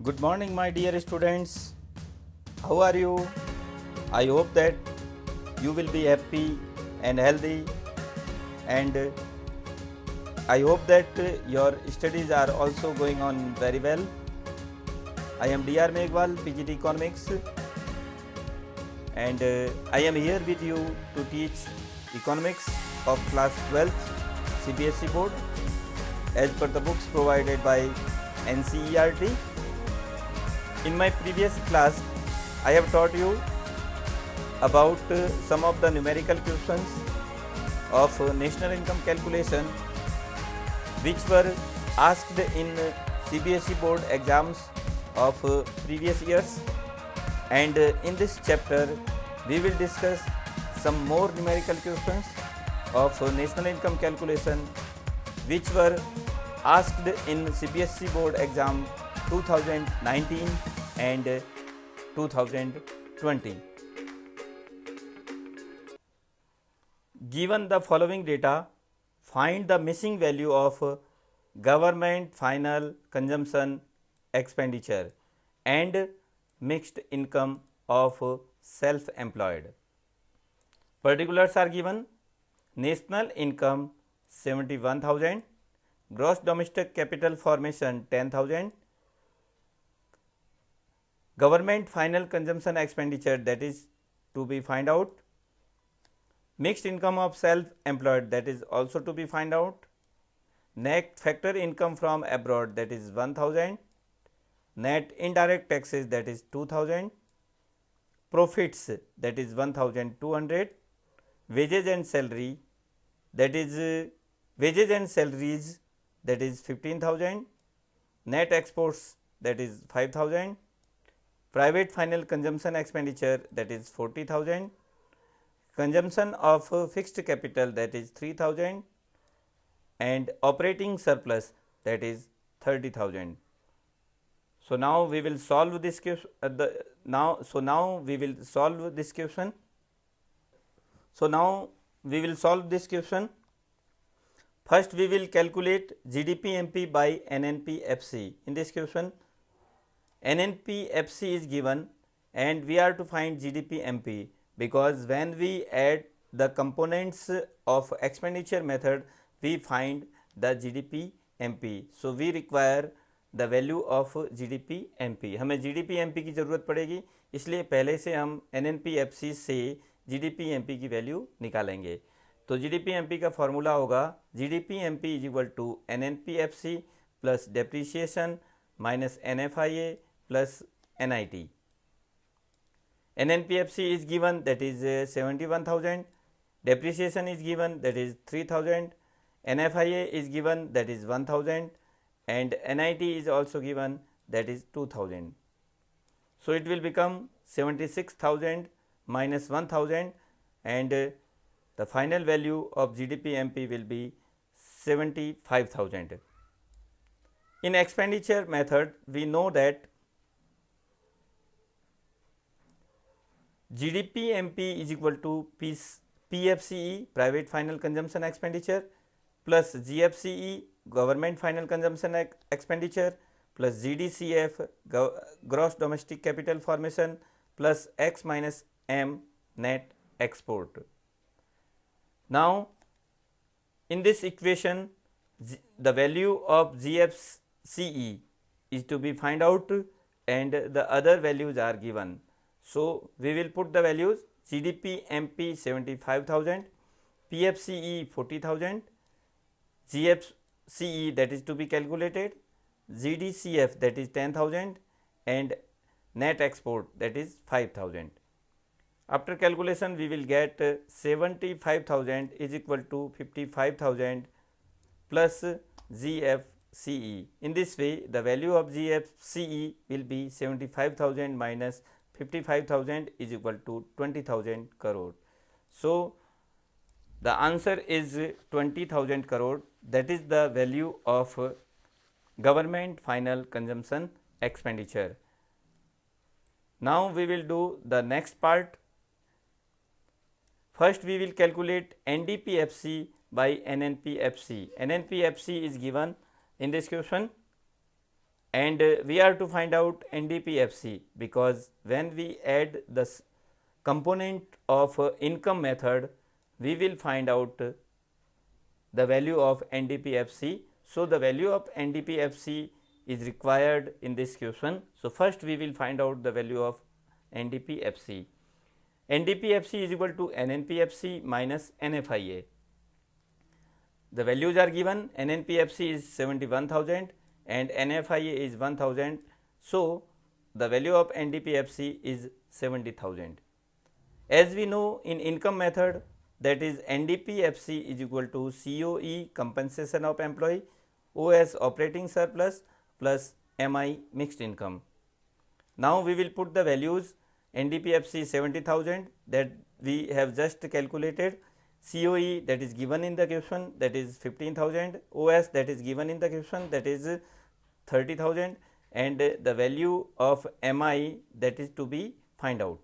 Good morning, my dear students. How are you? I hope that you will be happy and healthy, and I hope that your studies are also going on very well. I am Dr. Meghwal, PGD Economics, and I am here with you to teach Economics of class 12th CBSE board as per the books provided by NCERT. In my previous class, I have taught you about some of the numerical questions of national income calculation which were asked in CBSE board exams of previous years, and in this chapter we will discuss some more numerical questions of national income calculation which were asked in CBSE board exam 2019 and 2020. Given the following data, find the missing value of government final consumption expenditure and mixed income of self-employed. Particulars are given: national income 71,000, gross domestic capital formation 10,000, government final consumption expenditure, that is to be find out, mixed income of self-employed, that is also to be find out, net factor income from abroad, that is 1,000, net indirect taxes, that is 2,000, profits, that is 1,200, wages and salary, that is wages and salaries, that is 15,000, net exports, that is 5,000, private final consumption expenditure, that is 40,000, consumption of fixed capital, that is 3,000, and operating surplus, that is 30,000. So now we will solve this question. Now we will solve this question. First, we will calculate GDP-MP by NNP-FC. In this question, NNP-FC is given and we are to find GDP-MP, because when we add the components of expenditure method, we find the GDP-MP. So we require the value of GDP-MP. हमें GDP-MP की ज़रूरत पड़ेगी, इसलिए पहले से हम NNP-FC से GDP-MP की वैल्यू निकालेंगे. तो GDP-MP का फॉर्मूला होगा GDP-MP is equal to NNP-FC plus depreciation minus NFIA plus NIT. NNP-FC is given, that is 71,000, depreciation is given, that is 3,000, NFIA is given, that is 1,000, and NIT is also given, that is 2,000. So it will become 76,000 minus 1,000, and the final value of GDP-MP will be 75,000. In expenditure method, we know that GDP-MP is equal to PFCE, private final consumption expenditure, plus GFCE, government final consumption expenditure, plus GDCF, gross domestic capital formation, plus X minus M, net export. Now in this equation, the value of GFCE is to be find out and the other values are given. So we will put the values: GDP-MP 75,000, PFCE 40,000, GFCE that is to be calculated, GDCF that is 10,000, and net export, that is 5,000. After calculation, we will get 75,000 is equal to 55,000 plus GFCE. In this way, the value of GFCE will be 75,000 minus 55,000 is equal to 20,000 crore. So the answer is 20,000 crore. That is the value of government final consumption expenditure. Now we will do the next part. First we will calculate NDP-FC by NNP-FC. NNP-FC is given in this question. and we are to find out NDPFC, because when we add the component of income method, we will find out the value of NDPFC. So, the value of NDPFC is required in this question. So, first we will find out the value of NDPFC. NDPFC is equal to NNPFC minus NFIA. The values are given. NNPFC is 71,000 and NFIA is 1,000. So, the value of NDPFC is 70,000. As we know in income method, that is NDPFC is equal to COE compensation of employee, OS operating surplus plus MI mixed income. Now, we will put the values. NDPFC 70,000 that we have just calculated, COE that is given in the question, that is 15,000, OS that is given in the question, that is 30,000, and the value of MI that is to be find out.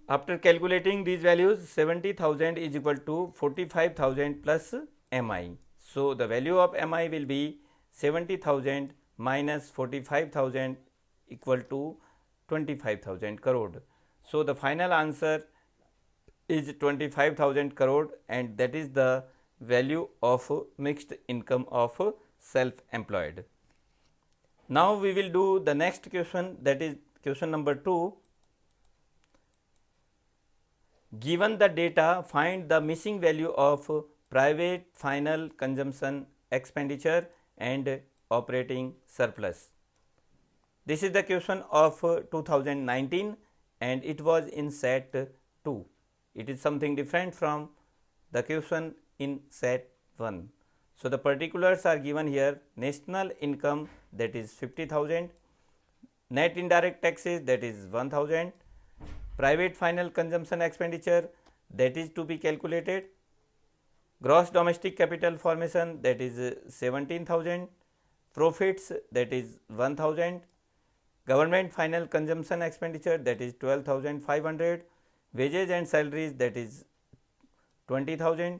After calculating these values, 70,000 is equal to 45,000 plus MI. So, the value of MI will be 70,000 minus 45,000 equal to 25,000 crore. So, the final answer is 25,000 crore, and that is the value of mixed income of self-employed. Now, we will do the next question, that is question number 2. Given the data, find the missing value of private final consumption expenditure and operating surplus. This is the question of 2019 and it was in set 2. It is something different from the question in set 1. So, the particulars are given here: national income, that is 50,000, net indirect taxes, that is 1,000, private final consumption expenditure, that is to be calculated, gross domestic capital formation, that is 17,000, profits, that is 1,000, government final consumption expenditure, that is 12,500, wages and salaries, that is 20,000,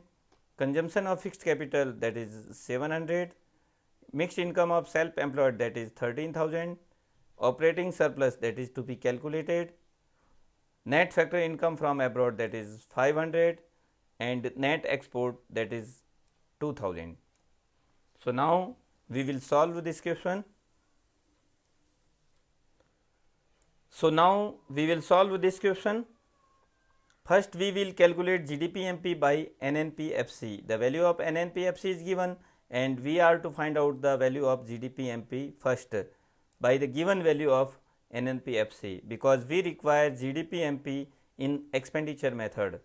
consumption of fixed capital, that is 700, mixed income of self employed, that is 13,000, operating surplus, that is to be calculated, net factor income from abroad, that is 500, and net export, that is 2,000. So, now we will solve this question. So, now we will solve this question. First, we will calculate GDP-MP by NNPFC. The value of NNPFC is given and we are to find out the value of GDP-MP first by the given value of NNPFC, because we require GDP-MP in expenditure method.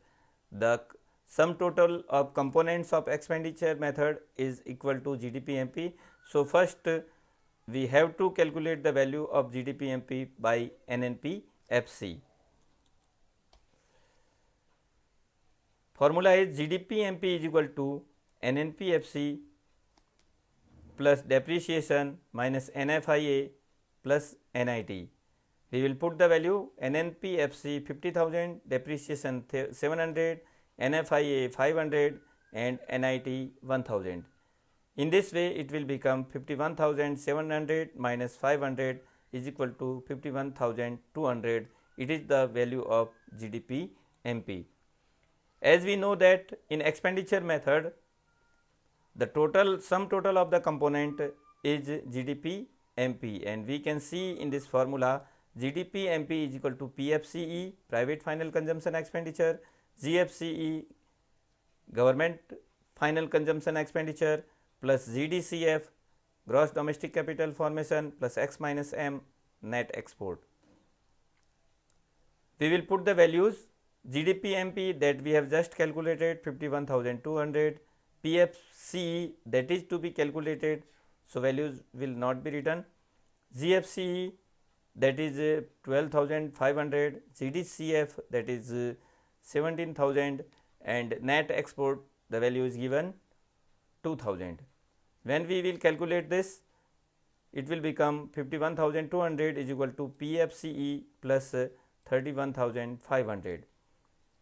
The sum total of components of expenditure method is equal to GDP-MP. So, first we have to calculate the value of GDP-MP by NNPFC. Formula is GDP-MP is equal to NNPFC plus depreciation minus NFIA plus NIT. We will put the value: NNPFC 50,000, depreciation 700, NFIA 500 and NIT 1000. In this way, it will become 51,700 minus 500 is equal to 51,200. It is the value of GDP-MP. As we know that in expenditure method, the sum total of the component is GDP-MP, and we can see in this formula GDP-MP is equal to PFCE, private final consumption expenditure, GFCE, government final consumption expenditure, plus GDCF, gross domestic capital formation, plus X minus M, net export. We will put the values: GDP-MP that we have just calculated 51,200, PFCE that is to be calculated, so values will not be written, GFCE that is 12,500, GDCF that is 17,000, and net export the value is given 2,000. When we will calculate this, it will become 51,200 is equal to PFCE plus 31,500.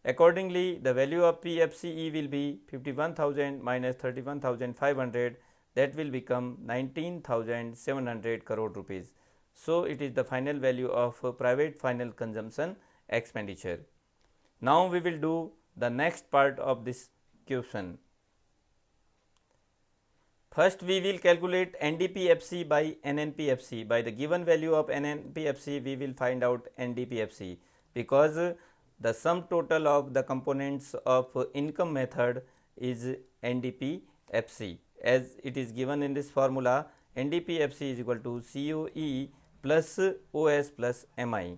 Accordingly, the value of PFCE will be 51,000 minus 31,500, that will become 19,700 crore rupees. So, it is the final value of private final consumption expenditure. Now, we will do the next part of this question. First, we will calculate NDPFC by NNPFC. By the given value of NNPFC, we will find out NDPFC, because the sum total of the components of income method is NDPFC. As it is given in this formula, NDPFC is equal to COE plus OS plus MI.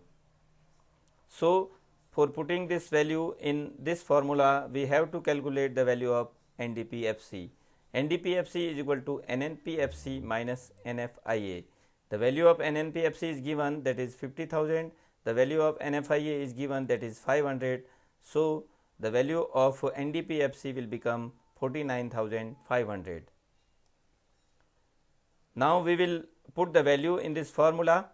So, for putting this value in this formula, we have to calculate the value of NDPFC. NDPFC is equal to NNPFC minus NFIA. The value of NNPFC is given, that is 50,000. The value of NFIA is given, that is 500. So, the value of NDPFC will become 49,500. Now, we will put the value in this formula,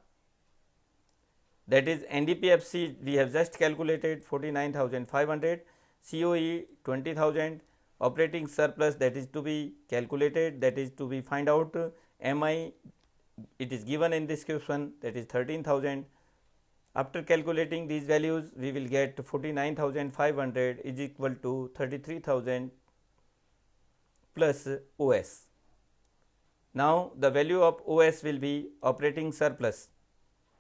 that is NDPFC we have just calculated 49,500, COE 20,000, operating surplus that is to be calculated, that is to be find out, MI it is given in this question, that is 13,000. After calculating these values, we will get 49,500 is equal to 33,000 plus OS. Now, the value of OS will be operating surplus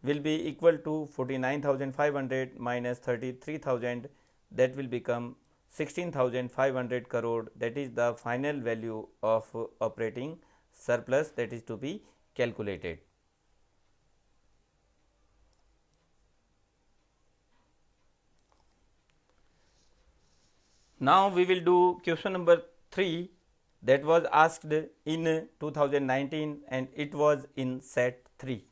will be equal to 49,500 minus 33,000, that will become 16,500 crore. That is the final value of operating surplus that is to be calculated. Now, we will do question number 3, that was asked in 2019 and it was in set 3.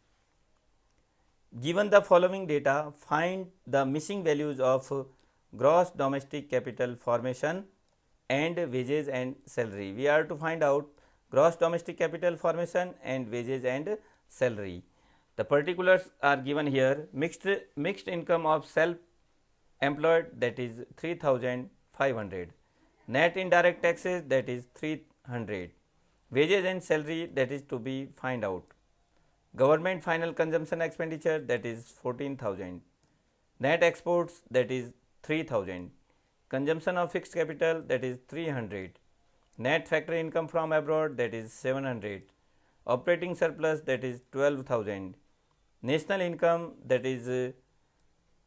Given the following data, find the missing values of gross domestic capital formation and wages and salary. We are to find out gross domestic capital formation and wages and salary. The particulars are given here. Mixed income of self employed, that is 3,500. Net indirect taxes, that is 300. Wages and salary, that is to be find out. Government final consumption expenditure, that is 14,000. Net exports, that is 3,000. Consumption of fixed capital, that is 300. Net factory income from abroad, that is 700. Operating surplus, that is 12,000. National income, that is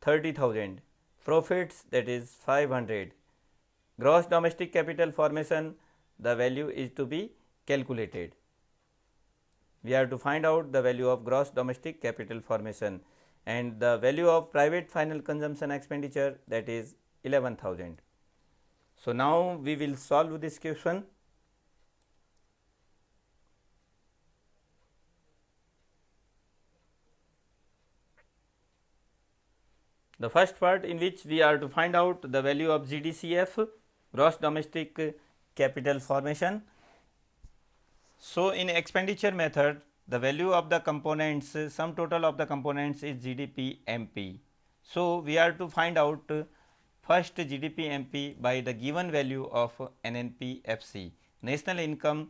30,000. Profits, that is 500. Gross domestic capital formation, the value is to be calculated. We have to find out the value of gross domestic capital formation, and the value of private final consumption expenditure, that is 11,000. So, now we will solve this question. The first part, in which we are to find out the value of GDCF, gross domestic capital formation. So, in expenditure method, the value of the components, sum total of the components is GDP MP. So, we are to find out first GDP MP by the given value of NNPFC. National income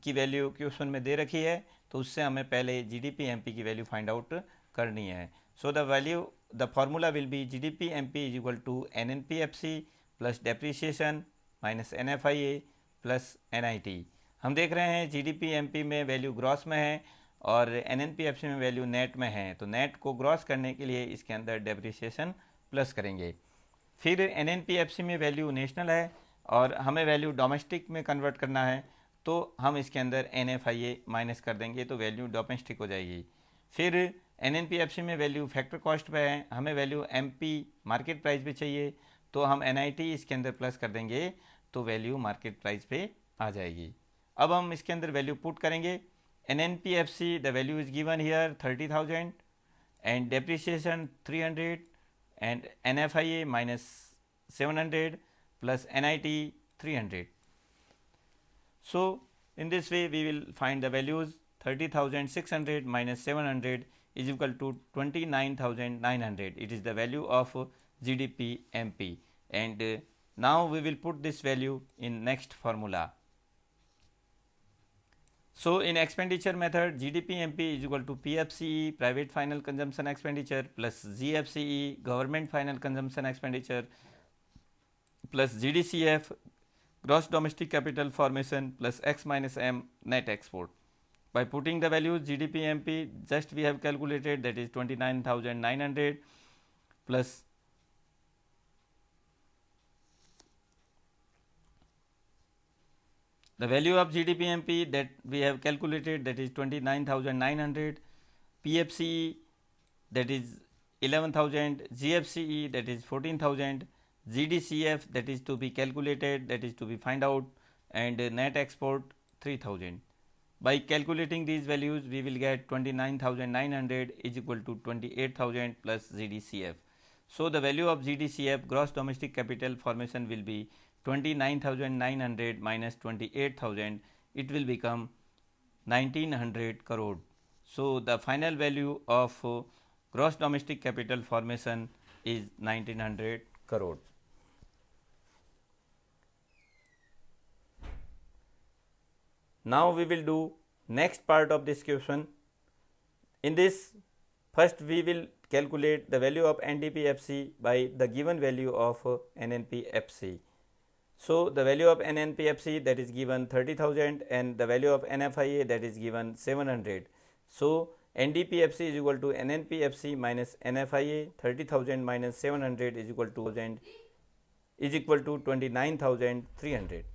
की value question में दे रखी है, तो उससे हमें पहले GDP MP की value find out करनी है. So the formula will be GDP MP is equal to NNPFC plus depreciation minus NFIA plus NIT. हम देख रहे हैं GDP MP में वैल्यू ग्रॉस में है और NNPFC में वैल्यू नेट में है, तो नेट को ग्रॉस करने के लिए इसके अंदर डेप्रीशिएशन प्लस करेंगे. फिर NNPFC में वैल्यू नेशनल है और हमें वैल्यू डोमेस्टिक में कन्वर्ट करना है, तो हम इसके अंदर NFIA माइनस कर देंगे, तो वैल्यू डोमेस्टिक हो जाएगी. फिर NNPFC में वैल्यू फैक्टर कॉस्ट पे है, हमें वैल्यू MP मार्केट प्राइस पे चाहिए, तो हम NIT इसके अंदर प्लस कर देंगे, तो वैल्यू मार्केट प्राइस पे आ जाएगी. अब हम इसके अंदर वैल्यू पुट करेंगे. NNPFC the value is given here 30,000 and depreciation 300 and NFIA minus 700 plus NIT 300. So, in this way we will find the values. 30,600 minus 700 is equal to 29,900. It is the value of GDP MP, and now we will put this value in next formula. So in expenditure method, GDP-MP is equal to PFCE, private final consumption expenditure, plus GFCE, government final consumption expenditure, plus GDCF, gross domestic capital formation, plus X minus M, net export. By putting the values GDP-MP, just we have calculated, that is 29,900 plus the value of GDP-MP that we have calculated, that is 29,900, PFCE that is 11,000, GFCE that is 14,000, GDCF that is to be calculated, that is to be find out, and net export 3,000. By calculating these values, we will get 29,900 is equal to 28,000 plus GDCF. So the value of GDCF, gross domestic capital formation, will be 29,900 minus 28,000. It will become 1900 crore. So the final value of gross domestic capital formation is 1900 crore. Now we will do next part of this question. In this, first we will calculate the value of NDPFC by the given value of NNPFC. So the value of NNPFC that is given 30,000 and the value of NFIA that is given 700. So NDPFC is equal to NNPFC minus NFIA, 30,000 minus 700 is equal to 29,300.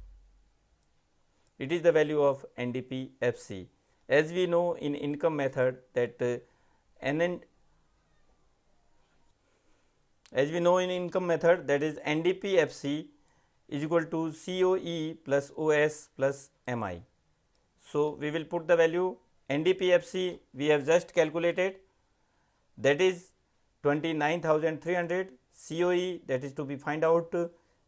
It is the value of NDPFC. As we know in income method that NDPFC is equal to COE plus OS plus MI. So we will put the value. NDPFC we have just calculated, that is 29,300, COE that is to be find out,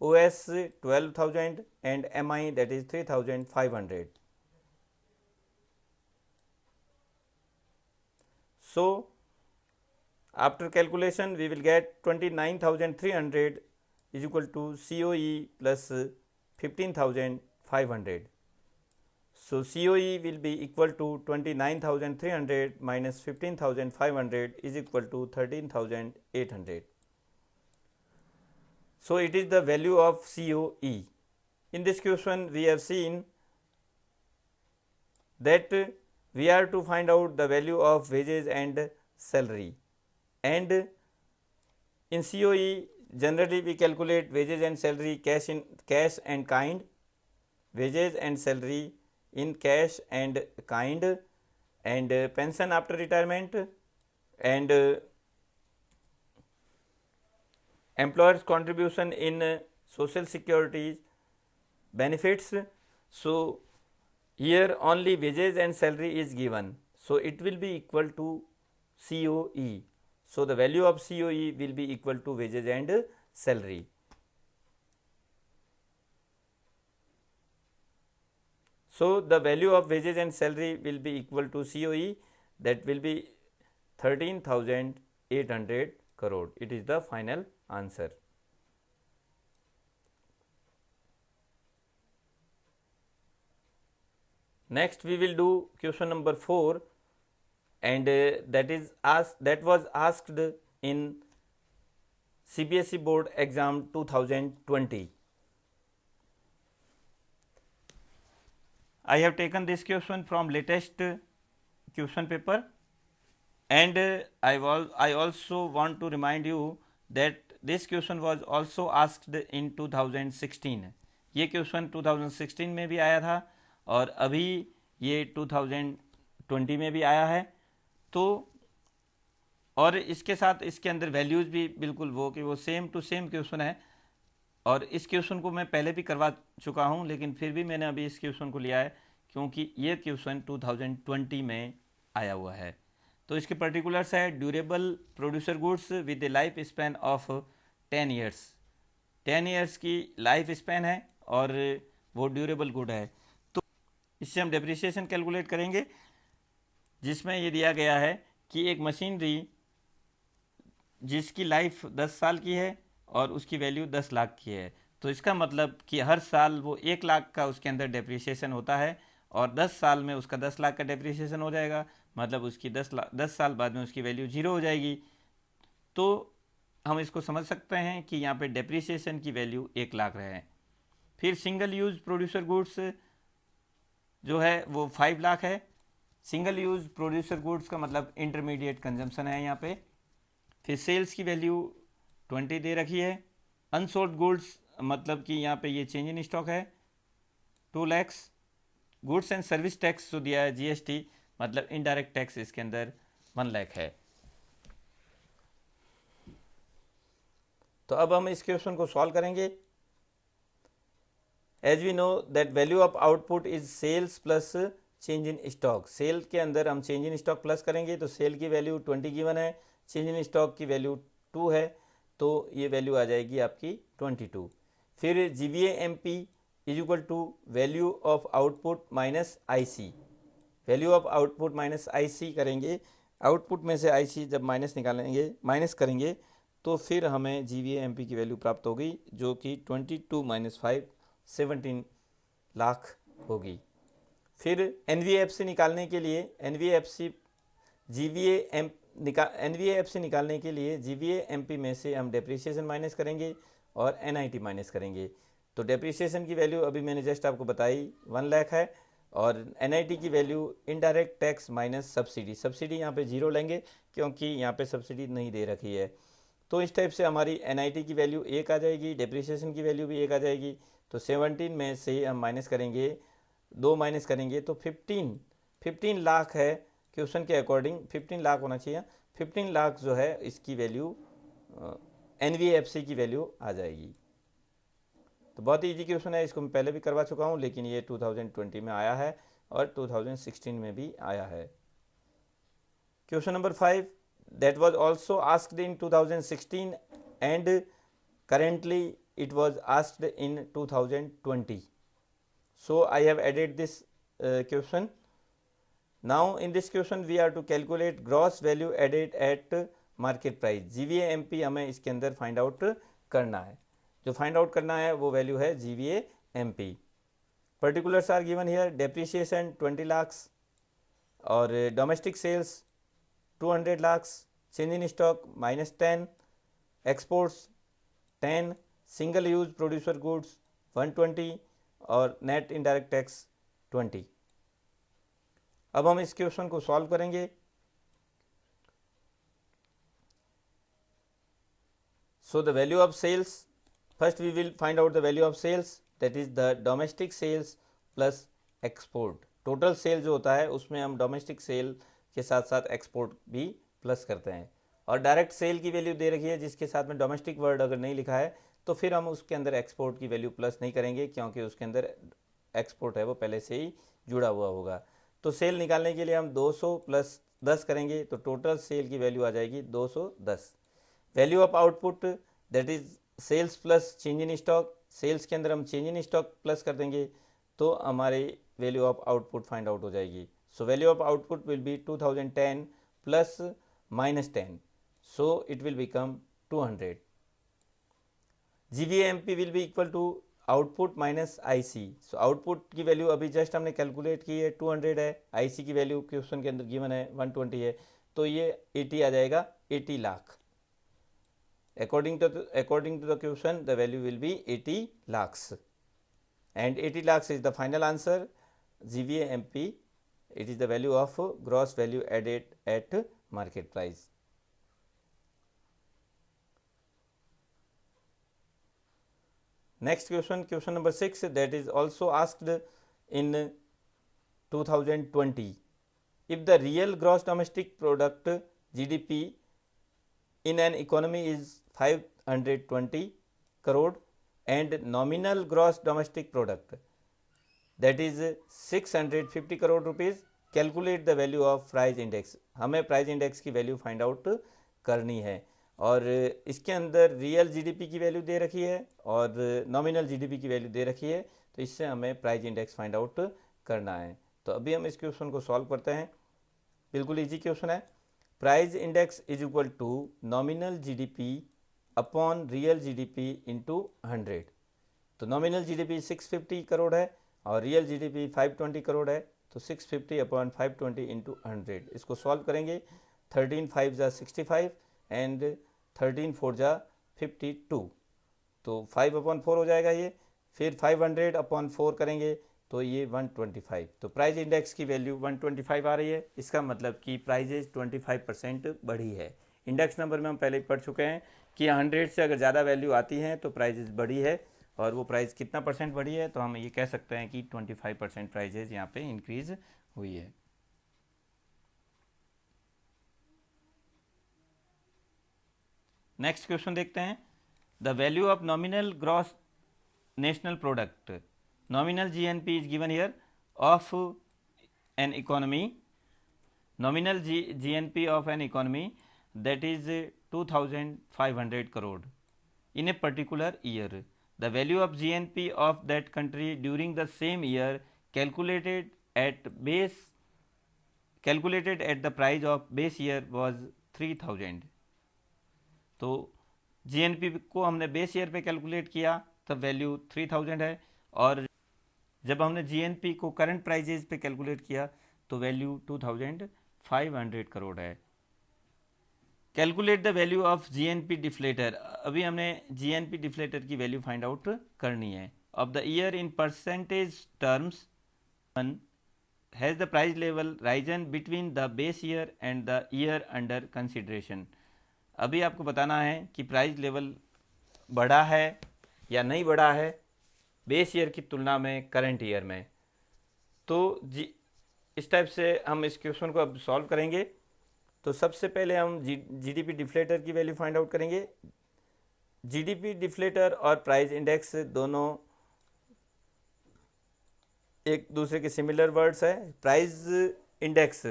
OS 12,000 and MI that is 3,500. So after calculation we will get 29,300 is equal to COE plus 15,500. So COE will be equal to 29,300 minus 15,500 is equal to 13,800. So it is the value of COE. In this question we have seen that we are to find out the value of wages and salary, and in COE generally we calculate wages and salary cash and kind, wages and salary in cash and kind, and pension after retirement, and employers contribution in social security benefits. So here only wages and salary is given, so it will be equal to COE. So the value of COE will be equal to wages and salary. So the value of wages and salary will be equal to COE, that will be 13,800 crore. It is the final answer. Next we will do question number 4, and that was asked in CBSE board exam 2020. I have taken this question from latest question paper, and I also want to remind you that this question was also asked in 2016. ये question 2016 में भी आया था और अभी ये 2020 में भी आया है। तो और इसके साथ इसके अंदर वैल्यूज़ भी बिल्कुल वो सेम टू सेम क्वेश्चन है, और इस क्वेश्चन को मैं पहले भी करवा चुका हूं, लेकिन फिर भी मैंने अभी इस क्वेश्चन को लिया है क्योंकि ये क्वेश्चन 2020 में आया हुआ है। तो इसके पर्टिकुलर्स है durable producer goods with A life span of 10 years. 10 years की लाइफ स्पैन है और वो ड्यूरेबल गुड है। तो इससे हम डेप्रिसिएशन कैलकुलेट करेंगे, जिसमें ये दिया गया है कि एक मशीनरी जिसकी लाइफ 10 साल की है और उसकी वैल्यू 10 लाख की है, तो इसका मतलब कि हर साल वो 1 लाख का उसके अंदर डेप्रिसिएशन होता है और 10 साल में उसका 10 लाख का डेप्रिसिएशन हो जाएगा, मतलब उसकी 10 साल बाद में उसकी वैल्यू 0 हो जाएगी। तो हम इसको समझ सकते हैं कि यहाँ पे डेप्रिसिएशन की वैल्यू 1 लाख है। फिर सिंगल यूज प्रोड्यूसर गुड्स जो है वो 5 लाख है। सिंगल यूज प्रोड्यूसर गुड्स का मतलब इंटरमीडिएट कंजम्पशन है यहाँ पे। फिर सेल्स की वैल्यू 20 दे रखी है। अनसोल्ड गुड्स मतलब कि यहाँ पे ये चेंज इन स्टॉक है 2 lakhs. Goods and service tax जो दिया है जीएसटी मतलब इनडायरेक्ट टैक्स इसके अंदर 1 लाख है। तो अब हम इस क्वेश्चन को सॉल्व करेंगे। As we know that value of output is sales plus change in stock. Sale के अंदर हम चेंज इन स्टॉक प्लस करेंगे तो सेल की वैल्यू 20 गिवन है, चेंज इन स्टॉक की वैल्यू 2 है, तो ये वैल्यू आ जाएगी आपकी 22। फिर GVAMP is equal to value of output minus IC। Value of output minus IC करेंगे, आउटपुट में से IC जब माइनस करेंगे तो फिर हमें GVAMP की वैल्यू प्राप्त होगी जो कि 22 माइनस 5 17 लाख होगी। फिर NVFC निकालने के लिए NVFC निकालने के लिए GVAMP में से हम डेप्रिसिएशन माइनस करेंगे और NIT माइनस करेंगे। तो डेप्रिसिएशन की वैल्यू अभी मैंने जस्ट आपको बताई 1 लाख है और NIT की value indirect tax minus subsidy. Subsidy यहाँ पे 0 लेंगे क्योंकि यहाँ पे सब्सिडी नहीं दे रखी है। तो इस टाइप से हमारी NIT की वैल्यू 1 आ जाएगी, डेप्रिसिएशन की वैल्यू भी 1 आ जाएगी। तो 17 में से हम माइनस करेंगे, 2 माइनस करेंगे तो 15 लाख है। क्वेश्चन के अकॉर्डिंग 15 लाख होना चाहिए। 15 लाख जो है इसकी वैल्यू NVFC की वैल्यू आ जाएगी। तो बहुत ही ईजी क्वेश्चन है, इसको मैं पहले भी करवा चुका हूँ लेकिन ये 2020 में आया है और 2016 में भी आया है। Question number 5 that was also asked in 2016 and currently it was asked in 2020. So I have added this question. Now in this question we are to calculate gross value added at market price. GVAMP हमें इसके अंदर find out करना है। जो find out करना है वो value है GVAMP। Particulars are given here, depreciation 20 lakhs और domestic sales 200 lakhs, change in stock minus 10, exports 10, single use producer goods 120 और net indirect tax 20। अब हम इस क्वेश्चन को सॉल्व करेंगे। So the value of sales, first we will find out the value of sales, that is the domestic sales plus export। Total sale जो होता है उसमें हम डोमेस्टिक सेल के साथ साथ एक्सपोर्ट भी प्लस करते हैं। और डायरेक्ट सेल की वैल्यू दे रखी है जिसके साथ में डोमेस्टिक वर्ड अगर नहीं लिखा है तो फिर हम उसके अंदर एक्सपोर्ट की वैल्यू प्लस नहीं करेंगे क्योंकि उसके अंदर एक्सपोर्ट है वो पहले से ही जुड़ा हुआ होगा। तो सेल निकालने के लिए हम 200 प्लस 10 करेंगे तो टोटल सेल की वैल्यू आ जाएगी 210। Value of output that is sales plus change in stock. Sales के अंदर हम चेंज इन स्टॉक प्लस कर देंगे तो हमारी value of output find out हो जाएगी। So value of output will be 2010 plus minus 10, so it will become 200. GVAMP will be equal to output minus IC. So output की value अभी just हमने calculate की है 200 है, IC की value question के अंदर गिवन है 120 है, तो ये 80 आ जाएगा, 80 lakh. According to the question the value will be 80 lakhs and 80 lakhs is the final answer. GVAMP, it is the value of gross value added at market price. Next question, question number 6, that is also asked in 2020. If the real gross domestic product GDP in an economy is 520 crore and nominal gross domestic product that is 650 crore rupees, calculate the value of price index. हमें price index की value find out करनी है और इसके अंदर real GDP की value दे रखी है और नॉमिनल जीडीपी की वैल्यू दे रखी है, तो इससे हमें प्राइस इंडेक्स फाइंड आउट करना है। तो अभी हम इस क्वेश्चन को सॉल्व करते हैं, बिल्कुल इजी क्वेश्चन है। Price index is equal to nominal GDP upon real GDP into 100। तो नॉमिनल जीडीपी 650 करोड़ है और रियल जीडीपी 520 करोड़ है, तो 650 अपॉन 520 इंटू 100, इसको सॉल्व करेंगे। 13 5 जा 65 एंड 13 4 जा 52, तो 5 अपॉन 4 हो जाएगा ये। फिर 500 अपॉन 4 करेंगे तो ये 125, तो प्राइस इंडेक्स की वैल्यू 125 आ रही है। इसका मतलब कि प्राइजेज 25% बढ़ी है। इंडेक्स नंबर में हम पहले पढ़ चुके हैं कि 100 से अगर ज़्यादा वैल्यू आती है तो प्राइजेज बढ़ी है, और वो प्राइस कितना परसेंट बढ़ी है, तो हम ये कह सकते हैं कि 25% प्राइजेज यहाँ पे इंक्रीज हुई है। नेक्स्ट क्वेश्चन देखते हैं। The value of nominal gross national product, nominal GNP is given here of an economy, nominal GNP of an economy that is 2500 crore in a particular year. The value of GNP of that country during the same year calculated at the price of base year was 3000. तो GNP को हमने base year पे calculate किया तब value 3000 है, और जब हमने जीएनपी को करंट प्राइजेज पे कैलकुलेट किया तो वैल्यू 2500 करोड़ है। Calculate the value of GNP deflator, अभी हमने जीएनपी डिफ्लेटर की वैल्यू फाइंड आउट करनी है। Of the year in percentage terms has the price level Ryzen between the base year and the year under consideration. अभी आपको बताना है कि प्राइस लेवल बढ़ा है या नहीं बढ़ा है बेस ईयर की तुलना में करंट ईयर में। तो इस टाइप से हम इस क्वेश्चन को अब सॉल्व करेंगे। तो सबसे पहले हम जीडीपी डिफ्लेटर की वैल्यू फाइंड आउट करेंगे। जीडीपी डिफ्लेटर और प्राइस इंडेक्स दोनों एक दूसरे के सिमिलर वर्ड्स है। प्राइस इंडेक्स,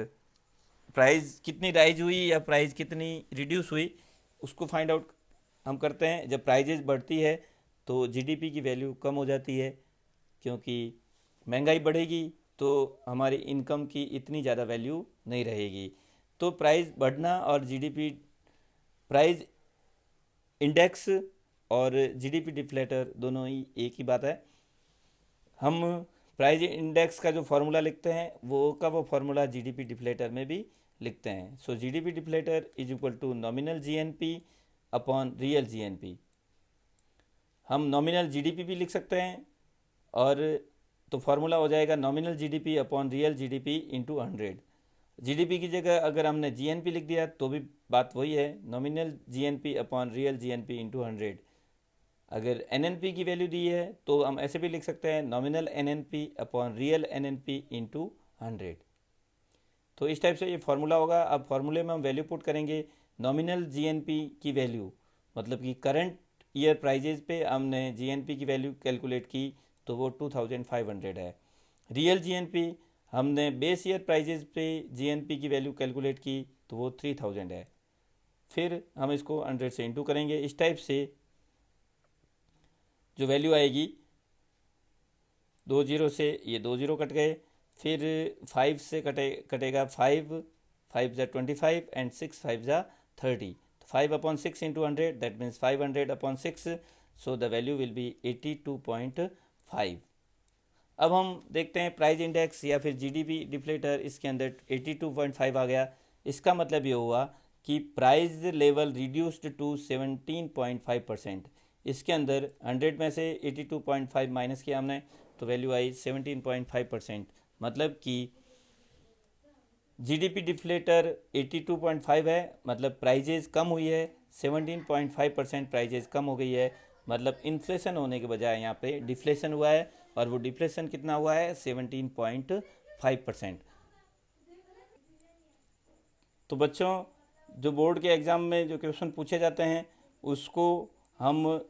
प्राइस कितनी राइज हुई या प्राइस कितनी रिड्यूस हुई उसको फाइंड आउट हम करते हैं। जब प्राइजेज बढ़ती है तो जीडीपी की वैल्यू कम हो जाती है, क्योंकि महंगाई बढ़ेगी तो हमारी इनकम की इतनी ज़्यादा वैल्यू नहीं रहेगी। तो प्राइस बढ़ना और जीडीपी, प्राइस इंडेक्स और जीडीपी डिफ्लेटर दोनों ही एक ही बात है। हम प्राइस इंडेक्स का जो फार्मूला लिखते हैं वो फार्मूला जीडीपी डिफ्लेटर में भी लिखते हैं। So GDP deflator is equal to nominal GNP upon real GNP. हम नॉमिनल जीडीपी भी लिख सकते हैं, और तो फार्मूला हो जाएगा nominal GDP upon real GDP into 100। GDP की जगह अगर हमने जीएनपी लिख दिया तो भी बात वही है, nominal GNP upon real GNP into 100। अगर एनएनपी की वैल्यू दी है तो हम ऐसे भी लिख सकते हैं nominal NNP upon real NNP into 100। तो इस टाइप से ये फार्मूला होगा। अब फार्मूले में हम वैल्यू पुट करेंगे। नॉमिनल जीएनपी की वैल्यू मतलब कि करंट ईयर प्राइजेज पे हमने जीएनपी की वैल्यू कैलकुलेट की तो वो 2500 है। रियल जीएनपी हमने बेस ईयर प्राइजेज पे जीएनपी की वैल्यू कैलकुलेट की तो वो 3000 है। फिर हम इसको 100 से इंटू करेंगे। इस टाइप से जो वैल्यू आएगी, 2 0 से ये 2 0 कट गए, फिर 5 से कटेगा 5 5 जा 25 एंड 6 5 जा 30। 5 upon 6 into 100 that means 500 upon 6, so the value will be 82.5। अब हम देखते हैं प्राइस इंडेक्स या फिर जीडीपी डिफ्लेटर, इसके अंदर 82.5 आ गया। इसका मतलब ये हुआ कि प्राइस लेवल रिड्यूस्ड टू 17.5%। इसके अंदर 100 में से 82.5 माइनस किया हमने तो वैल्यू आई 17.5%। मतलब कि जीडीपी डिफ्लेटर 82.5 है, मतलब प्राइजेज कम हुई है। 17.5% प्राइजेज कम हो गई है, मतलब इन्फ्लेशन होने के बजाय यहाँ पे डिफ्लेशन हुआ है, और वो डिफ्लेशन कितना हुआ है 17.5%। तो बच्चों, जो बोर्ड के एग्ज़ाम में जो क्वेश्चन पूछे जाते हैं उसको हम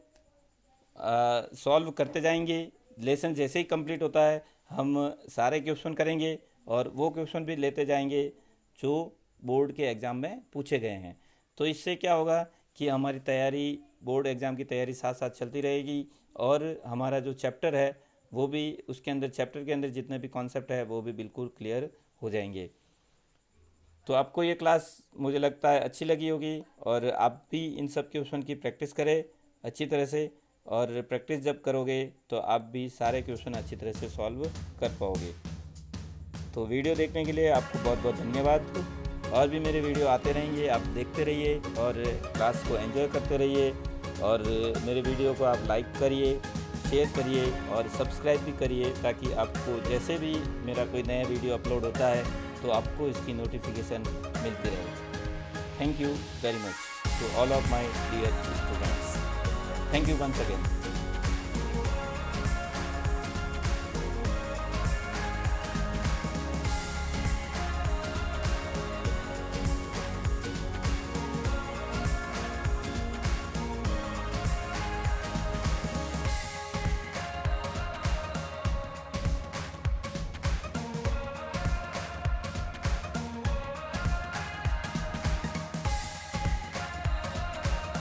सॉल्व करते जाएंगे। लेसन जैसे ही कंप्लीट होता है हम सारे क्वेश्चन करेंगे और वो क्वेश्चन भी लेते जाएंगे जो बोर्ड के एग्ज़ाम में पूछे गए हैं। तो इससे क्या होगा कि हमारी तैयारी, बोर्ड एग्ज़ाम की तैयारी साथ साथ चलती रहेगी, और हमारा जो चैप्टर है वो भी, उसके अंदर चैप्टर के अंदर जितने भी कॉन्सेप्ट है वो भी बिल्कुल क्लियर हो जाएंगे। तो आपको ये क्लास मुझे लगता है अच्छी लगी होगी, और आप भी इन सब क्वेश्चन की प्रैक्टिस करें अच्छी तरह से, और प्रैक्टिस जब करोगे तो आप भी सारे क्वेश्चन अच्छी तरह से सॉल्व कर पाओगे। तो वीडियो देखने के लिए आपको बहुत बहुत धन्यवाद। और भी मेरे वीडियो आते रहेंगे, आप देखते रहिए और क्लास को एंजॉय करते रहिए। और मेरे वीडियो को आप लाइक करिए, शेयर करिए और सब्सक्राइब भी करिए, ताकि आपको जैसे भी मेरा कोई नया वीडियो अपलोड होता है तो आपको इसकी नोटिफिकेशन मिलती रहे। Thank you very much to all of my dear students. Thank you once again.